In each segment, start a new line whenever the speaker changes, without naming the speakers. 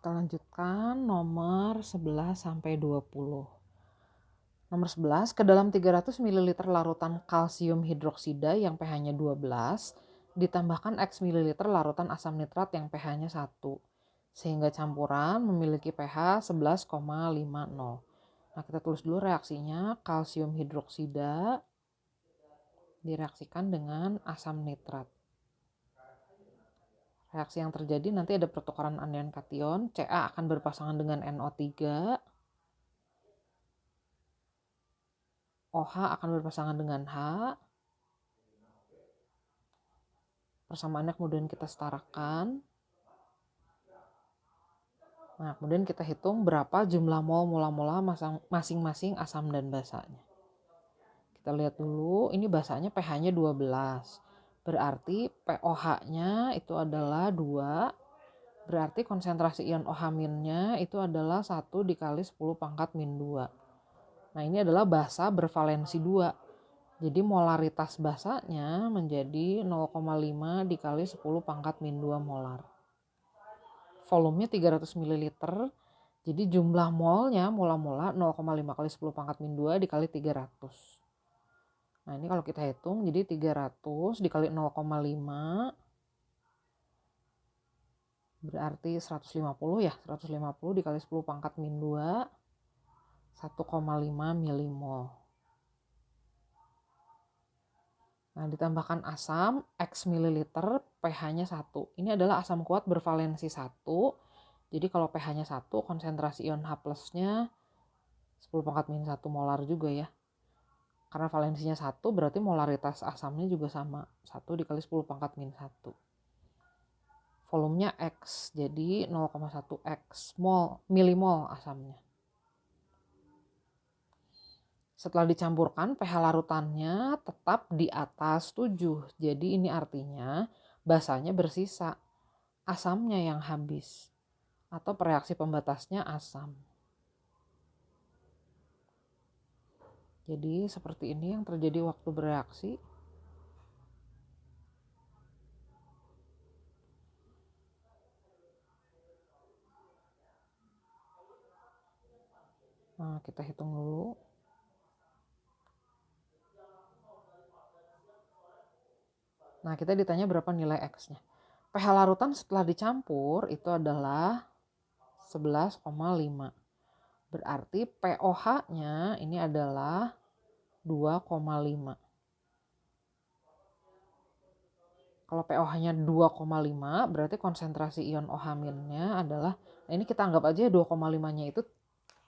Kita lanjutkan nomor 11 sampai 20. Nomor 11, ke dalam 300 ml larutan kalsium hidroksida yang pH-nya 12, ditambahkan X ml larutan asam nitrat yang pH-nya 1, sehingga campuran memiliki pH 11,50. Nah, kita tulis dulu reaksinya. Kalsium hidroksida direaksikan dengan asam nitrat. Reaksi yang terjadi nanti ada pertukaran anion kation. Ca akan berpasangan dengan NO3. OH akan berpasangan dengan H. Persamaannya kemudian kita setarakan. Nah, kemudian kita hitung berapa jumlah mol mola-mola masing-masing asam dan basanya. Kita lihat dulu, ini basanya pH-nya 12. Berarti POH-nya itu adalah 2. Berarti konsentrasi ion OH-nya itu adalah 1 dikali 10 pangkat min 2. Nah, ini adalah basa bervalensi 2. Jadi molaritas basanya menjadi 0,5 dikali 10 pangkat min 2 molar. Volumenya 300 ml. Jadi jumlah molnya mola-mola 0,5 kali 10 pangkat min 2 dikali 300. Nah, ini kalau kita hitung jadi 300 dikali 0,5 berarti 150 ya. 150 dikali 10 pangkat min 2 1,5 milimol. Nah, ditambahkan asam X mililiter, pH-nya 1. Ini adalah asam kuat bervalensi 1. Jadi kalau pH-nya 1, konsentrasi ion H plusnya 10 pangkat min 1 molar juga ya. Karena valensinya 1, berarti molaritas asamnya juga sama. 1 dikali 10 pangkat min 1. Volumenya X, jadi 0,1 X milimol asamnya. Setelah dicampurkan, pH larutannya tetap di atas 7. Jadi ini artinya basanya bersisa. Asamnya yang habis. Atau reaksi pembatasnya asam. Jadi seperti ini yang terjadi waktu bereaksi. Nah, kita hitung dulu. Nah, kita ditanya berapa nilai X-nya. pH larutan setelah dicampur itu adalah 11,5. Berarti POH-nya ini adalah 2,5. Kalau POH-nya 2,5 berarti konsentrasi ion OH-nya adalah, nah ini kita anggap aja 2,5-nya itu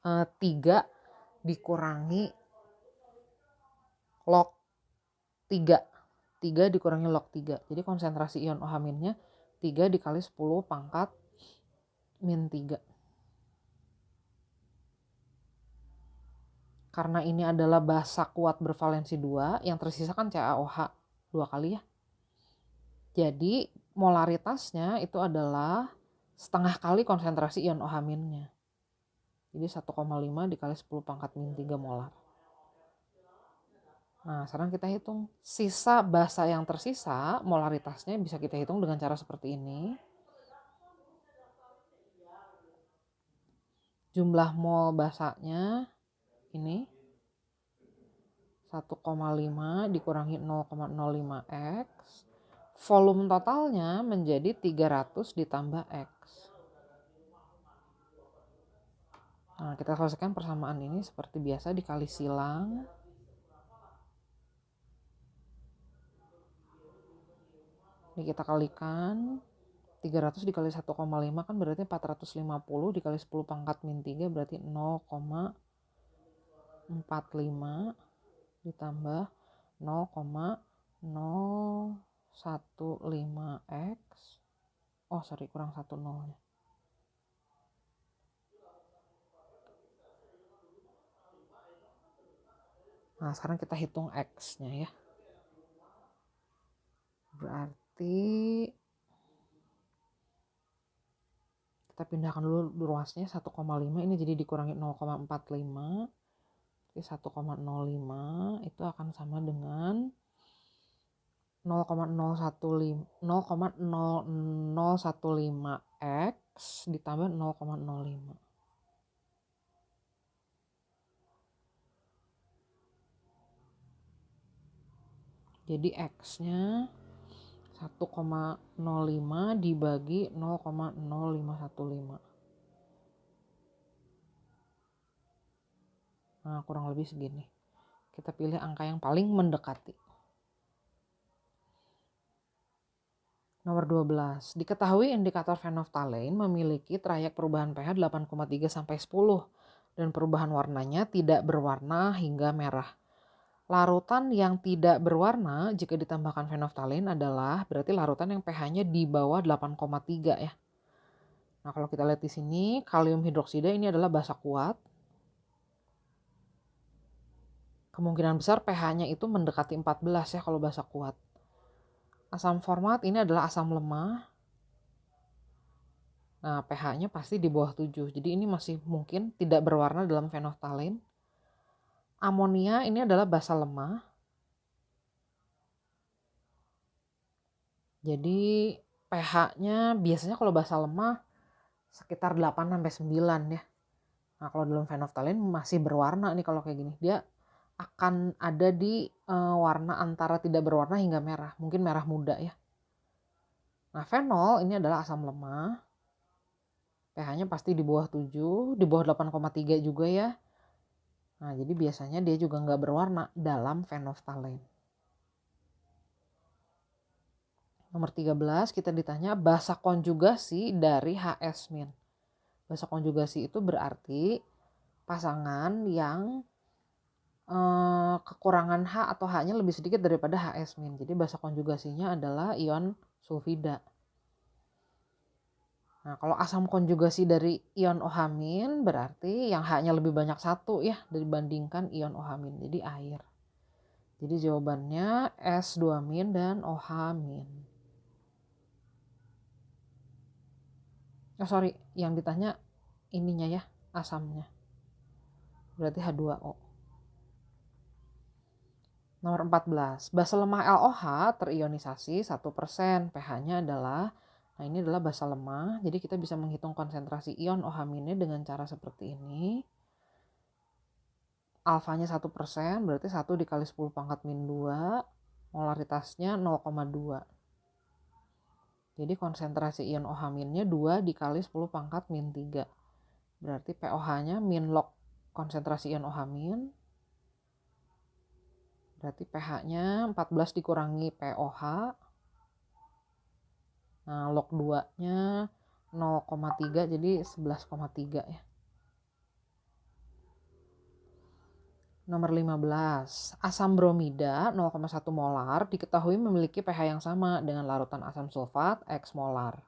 3 dikurangi log 3. 3 dikurangi log 3. Jadi konsentrasi ion OH-nya 3 dikali 10 pangkat min 3. Karena ini adalah basa kuat bervalensi 2, yang tersisa kan CaOH 2 kali ya. Jadi molaritasnya itu adalah setengah kali konsentrasi ion OH-nya. Jadi 1,5 dikali 10 pangkat min 3 molar. Nah, sekarang kita hitung sisa basa yang tersisa, molaritasnya bisa kita hitung dengan cara seperti ini. Jumlah mol basanya ini 1,5 dikurangi 0,05 X. Volume totalnya menjadi 300 ditambah X. Nah, kita selesaikan persamaan ini seperti biasa dikali silang. Ini kita kalikan. 300 dikali 1,5 kan berarti 450 dikali 10 pangkat min 3 berarti 0,45 ditambah 0,015 X. Oh sorry, kurang 1 nolnya. Nah, sekarang kita hitung X-nya ya. Berarti kita pindahkan dulu ruasnya 1,5 ini jadi dikurangi 0,45. Jadi 1,05 itu akan sama dengan 0,0015 X X ditambah 0,05. Jadi X-nya 1,05 dibagi 0,0515. Nah, kurang lebih segini. Kita pilih angka yang paling mendekati. Nomor 12. Diketahui indikator phenolphthalein memiliki trayek perubahan pH 8,3 sampai 10 dan perubahan warnanya tidak berwarna hingga merah. Larutan yang tidak berwarna jika ditambahkan phenolphthalein adalah berarti larutan yang pH-nya di bawah 8,3 ya. Nah, kalau kita lihat di sini, kalium hidroksida ini adalah basa kuat. Kemungkinan besar pH-nya itu mendekati 14 ya kalau basa kuat. Asam format ini adalah asam lemah. Nah, pH-nya pasti di bawah 7. Jadi ini masih mungkin tidak berwarna dalam phenolphthalein. Amonia ini adalah basa lemah. Jadi pH-nya biasanya kalau basa lemah sekitar 8 sampai 9 ya. Nah, kalau dalam phenolphthalein masih berwarna nih kalau kayak gini. Dia akan ada di warna antara tidak berwarna hingga merah. Mungkin merah muda ya. Nah, fenol ini adalah asam lemah. pH-nya pasti di bawah 7, di bawah 8,3 juga ya. Nah, jadi biasanya dia juga nggak berwarna dalam phenolphthalein. Nomor 13 kita ditanya basa konjugasi dari HS-. Basa konjugasi itu berarti pasangan yang kekurangan H atau H-nya lebih sedikit daripada HS-. Jadi basa konjugasinya adalah ion sulfida. Nah, kalau asam konjugasi dari ion OH- berarti yang H-nya lebih banyak satu ya dibandingkan ion OH-. Jadi air. Jadi jawabannya S2- dan OH-. Oh sorry, yang ditanya ininya ya, asamnya. Berarti H2O. Nomor 14. Basa lemah LOH terionisasi 1%. pH-nya adalah, nah ini adalah basa lemah. Jadi kita bisa menghitung konsentrasi ion OH- dengan cara seperti ini. Alfanya 1%, berarti 1 dikali 10 pangkat min 2. Molaritasnya 0,2. Jadi konsentrasi ion OH-nya 2 dikali 10 pangkat min 3. Berarti POH-nya min log konsentrasi ion OH-. Berarti pH-nya 14 dikurangi POH. Nah, log 2-nya 0,3 jadi 11,3 ya. Nomor 15. Asam bromida 0,1 molar diketahui memiliki pH yang sama dengan larutan asam sulfat X molar.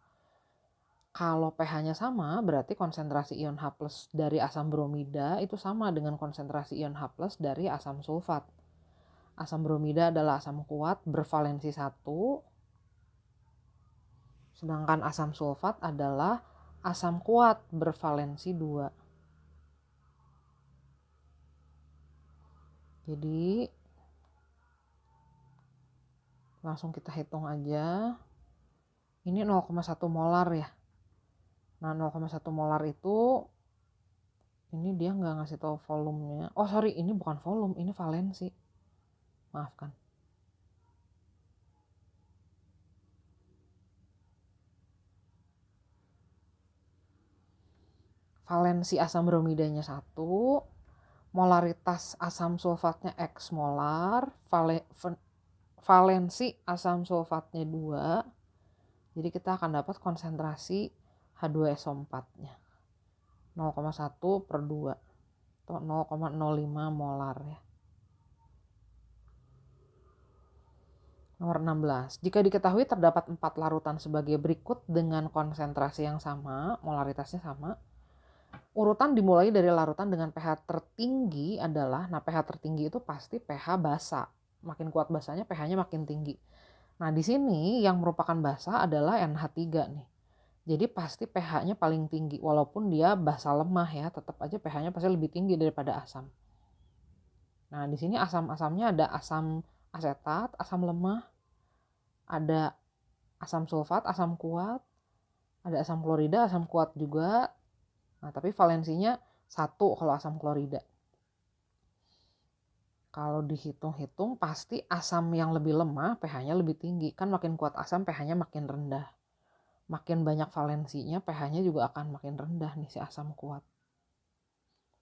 Kalau pH-nya sama, berarti konsentrasi ion H+ dari asam bromida itu sama dengan konsentrasi ion H+ dari asam sulfat. Asam bromida adalah asam kuat bervalensi 1, sedangkan asam sulfat adalah asam kuat bervalensi 2. Jadi langsung kita hitung aja. Ini 0,1 molar ya. Nah, 0,1 molar itu ini dia nggak ngasih tahu volumenya. Oh sorry, ini bukan volume, ini valensi. Maafkan. Valensi asam bromidanya 1, molaritas asam sulfatnya X molar, valensi asam sulfatnya 2. Jadi kita akan dapat konsentrasi H2SO4-nya 0,1 per 2 atau 0,05 molar ya. Nomor 16. Jika diketahui terdapat 4 larutan sebagai berikut dengan konsentrasi yang sama, molaritasnya sama, urutan dimulai dari larutan dengan pH tertinggi adalah, nah pH tertinggi itu pasti pH basa. Makin kuat basanya pH-nya makin tinggi. Nah di sini yang merupakan basa adalah NH3 nih. Jadi pasti pH-nya paling tinggi. Walaupun dia basa lemah ya, tetap aja pH-nya pasti lebih tinggi daripada asam. Nah di sini asam-asamnya ada asam asetat, asam lemah, ada asam sulfat, asam kuat, Ada asam klorida, asam kuat juga. Nah, tapi valensinya 1 kalau asam klorida. Kalau dihitung-hitung pasti asam yang lebih lemah pH-nya lebih tinggi. Kan makin kuat asam pH-nya makin rendah. Makin banyak valensinya pH-nya juga akan makin rendah nih si asam kuat.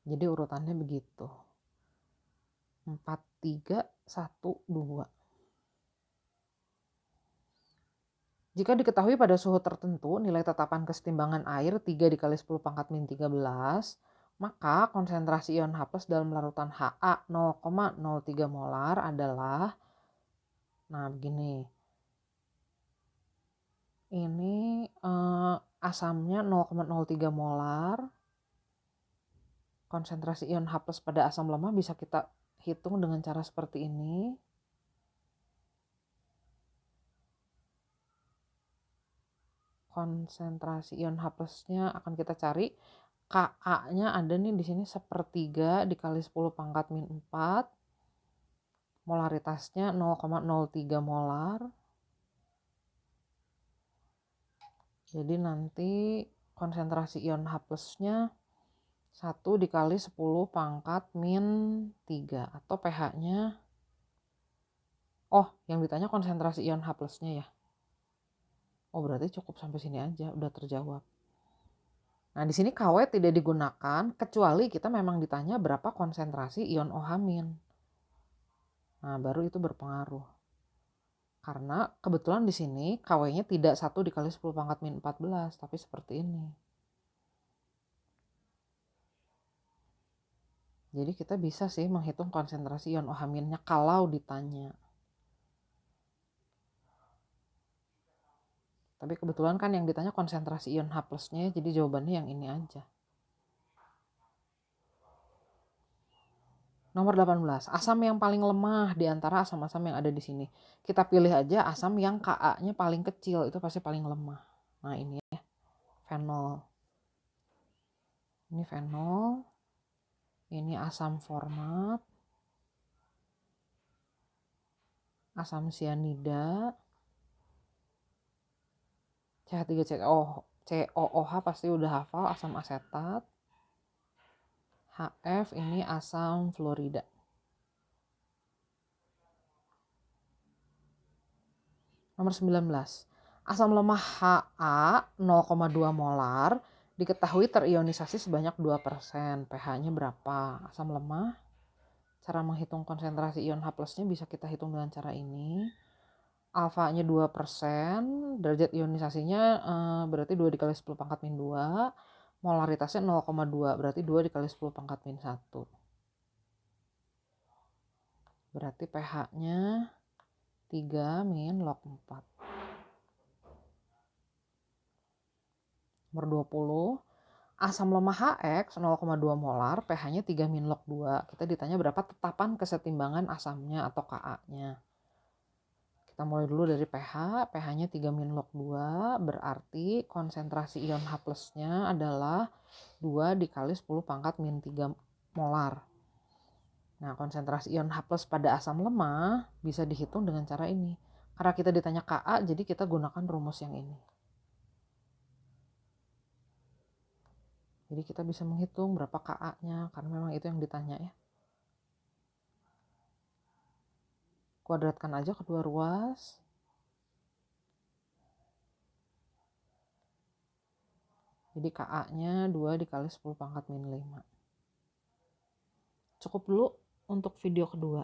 Jadi urutannya begitu. 4, 3, 1, 2. Jika diketahui pada suhu tertentu nilai tetapan kesetimbangan air 3 dikali 10 pangkat min 13, maka konsentrasi ion H+ dalam larutan Ha 0,03 molar adalah, nah begini, ini asamnya 0,03 molar, konsentrasi ion H+ pada asam lemah bisa kita hitung dengan cara seperti ini. Konsentrasi ion H+-nya akan kita cari. Ka-nya ada nih di sini 1/3 dikali 10 pangkat min 4. Molaritasnya 0,03 molar. Jadi nanti konsentrasi ion H+-nya 1 dikali 10 pangkat min 3. Atau pH-nya, oh yang ditanya konsentrasi ion H+-nya ya. Oh berarti cukup sampai sini aja, udah terjawab. Nah di sini KW tidak digunakan kecuali kita memang ditanya berapa konsentrasi ion OH-. Nah baru itu berpengaruh. Karena kebetulan di sini KW-nya tidak 1 dikali 10 pangkat min 14, tapi seperti ini. Jadi kita bisa sih menghitung konsentrasi ion OH-nya kalau ditanya. Tapi kebetulan kan yang ditanya konsentrasi ion H+-nya, jadi jawabannya yang ini aja. Nomor 18, asam yang paling lemah di antara asam-asam yang ada di sini. Kita pilih aja asam yang Ka-nya paling kecil, itu pasti paling lemah. Nah ini ya, fenol. Ini fenol. Ini asam format. Asam sianida. CH3COOH pasti udah hafal, asam asetat. HF ini asam fluorida. Nomor 19. Asam lemah Ha 0,2 molar diketahui terionisasi sebanyak 2%. pH-nya berapa? Asam lemah. Cara menghitung konsentrasi ion H+-nya bisa kita hitung dengan cara ini. Alfanya 2%, derajat ionisasinya berarti 2 dikali 10 pangkat min 2. Molaritasnya 0,2, berarti 2 dikali 10 pangkat min 1. Berarti pH-nya 3 min log 4. Nomor 20, asam lemah HX 0,2 molar, pH-nya 3 min log 2. Kita ditanya berapa tetapan kesetimbangan asamnya atau Ka-nya. Kita mulai dulu dari pH, pH-nya 3 min log 2, berarti konsentrasi ion H+-nya adalah 2 dikali 10 pangkat min 3 molar. Nah, konsentrasi ion H+ pada asam lemah bisa dihitung dengan cara ini. Karena kita ditanya Ka, jadi kita gunakan rumus yang ini. Jadi kita bisa menghitung berapa Ka-nya, karena memang itu yang ditanya ya. Kuadratkan aja kedua ruas. Jadi Ka-nya 2 dikali 10 pangkat min 5. Cukup dulu untuk video kedua.